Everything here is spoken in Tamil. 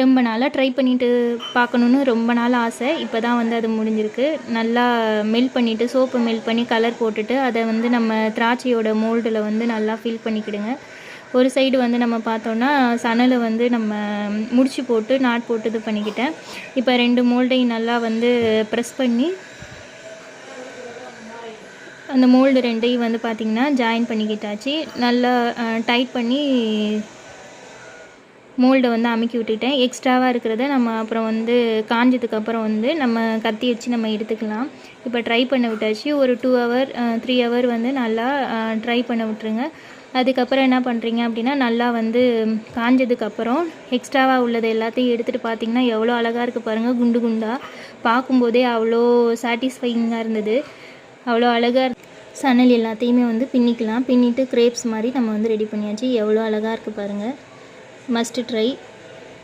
ரொம்ப நாளாக ட்ரை பண்ணிட்டு பார்க்கணுன்னு ரொம்ப நாள் ஆசை. இப்போ தான் வந்து அது முடிஞ்சிருக்கு. நல்லா மெல்ட் பண்ணிவிட்டு சோப்பு மெல்ட் பண்ணி கலர் போட்டுட்டு அதை வந்து நம்ம திராட்சையோட மோல்டில் வந்து நல்லா ஃபில் பண்ணிக்கிடுங்க. ஒரு சைடு வந்து நம்ம பார்த்தோன்னா சணலை வந்து நம்ம முடிச்சு போட்டு நாட் போட்டு இது பண்ணிக்கிட்டேன். இப்போ 2 மோல்டையும் நல்லா வந்து ப்ரெஸ் பண்ணி அந்த மோல்டு 2யும் வந்து பார்த்திங்கன்னா ஜாயின் பண்ணிக்கிட்டாச்சு. நல்லா டைட் பண்ணி மோல்டை வந்து அமுக்கி விட்டுட்டேன். எக்ஸ்ட்ராவாக இருக்கிறத நம்ம அப்புறம் வந்து காஞ்சதுக்கப்புறம் வந்து நம்ம கத்தி வச்சு நம்ம எடுத்துக்கலாம். இப்போ ட்ரை பண்ண விட்டாச்சு. ஒரு 2 ஹவர் 3 ஹவர் வந்து நல்லா ட்ரை பண்ண விட்டுருங்க. அதுக்கப்புறம் என்ன பண்ணுறீங்க அப்படின்னா நல்லா வந்து காஞ்சதுக்கப்புறம் எக்ஸ்ட்ராவாக உள்ளது எல்லாத்தையும் எடுத்துகிட்டு பார்த்திங்கன்னா எவ்வளோ அழகாக இருக்குது பாருங்கள். குண்டு குண்டாக பார்க்கும்போதே அவ்வளோ சாட்டிஸ்ஃபையிங்காக இருந்தது. அவ்வளோ அழகாக சணல் எல்லாத்தையுமே வந்து பின்னிக்கலாம். பின்னிட்டு கிரேப்ஸ் மாதிரி நம்ம வந்து ரெடி பண்ணியாச்சு. எவ்வளோ அழகாக இருக்குது பாருங்கள். Must try.